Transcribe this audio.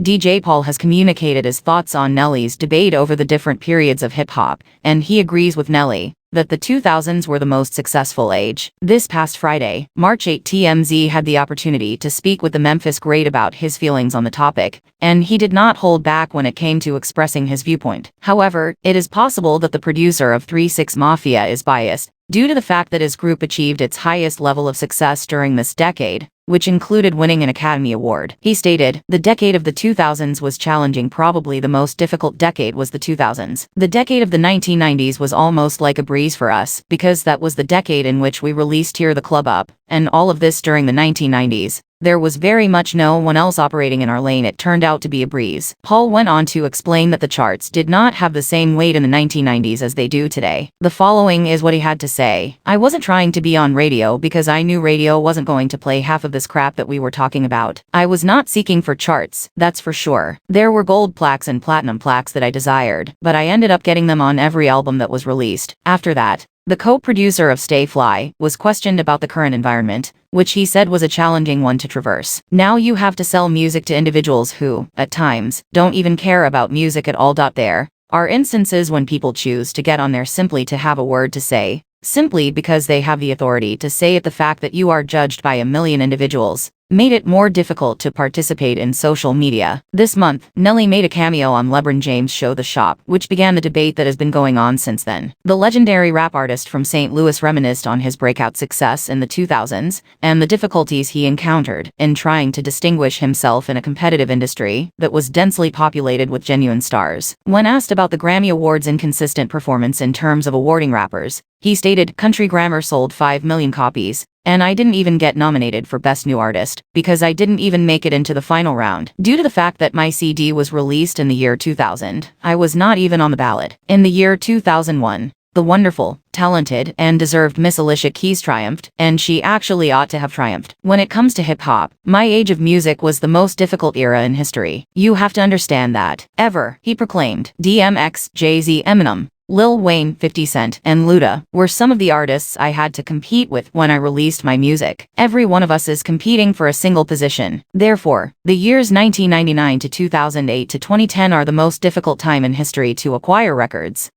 DJ Paul has communicated his thoughts on Nelly's debate over the different periods of hip-hop, and he agrees with Nelly that the 2000s were the most successful age. This past Friday, March 8, TMZ had the opportunity to speak with the Memphis great about his feelings on the topic, and he did not hold back when it came to expressing his viewpoint. However, it is possible that the producer of 3 6 Mafia is biased, due to the fact that his group achieved its highest level of success during this decade, which included winning an Academy Award. He stated, "The decade of the 2000s was challenging. Probably the most difficult decade was the 2000s. The decade of the 1990s was almost like a breeze for us, because that was the decade in which we released Tear the Club Up, and all of this during the 1990s. There was very much no one else operating in our lane. It turned out to be a breeze." Paul went on to explain that the charts did not have the same weight in the 1990s as they do today. The following is what he had to say. "I wasn't trying to be on radio because I knew radio wasn't going to play half of this crap that we were talking about. I was not seeking for charts, that's for sure. There were gold plaques and platinum plaques that I desired, but I ended up getting them on every album that was released. After that." The co-producer of Stay Fly was questioned about the current environment, which he said was a challenging one to traverse. "Now you have to sell music to individuals who, at times, don't even care about music at all. There are instances when people choose to get on there simply to have a word to say, simply because they have the authority to say it. The fact that you are judged by a million individuals made it more difficult to participate in social media." This month, Nelly made a cameo on LeBron James' show The Shop, which began the debate that has been going on since then. The legendary rap artist from St. Louis reminisced on his breakout success in the 2000s and the difficulties he encountered in trying to distinguish himself in a competitive industry that was densely populated with genuine stars. When asked about the Grammy Awards' inconsistent performance in terms of awarding rappers, he stated, "Country Grammar sold 5 million copies, and I didn't even get nominated for Best New Artist, because I didn't even make it into the final round. Due to the fact that my CD was released in the year 2000, I was not even on the ballot." In the year 2001, the wonderful, talented, and deserved Miss Alicia Keys triumphed, and she actually ought to have triumphed. "When it comes to hip-hop, my age of music was the most difficult era in history. You have to understand that. Ever," he proclaimed. DMX, Jay-Z, Eminem, Lil Wayne, 50 Cent, and Luda were some of the artists I had to compete with when I released my music. Every one of us is competing for a single position. Therefore, the years 1999 to 2008 to 2010 are the most difficult time in history to acquire records.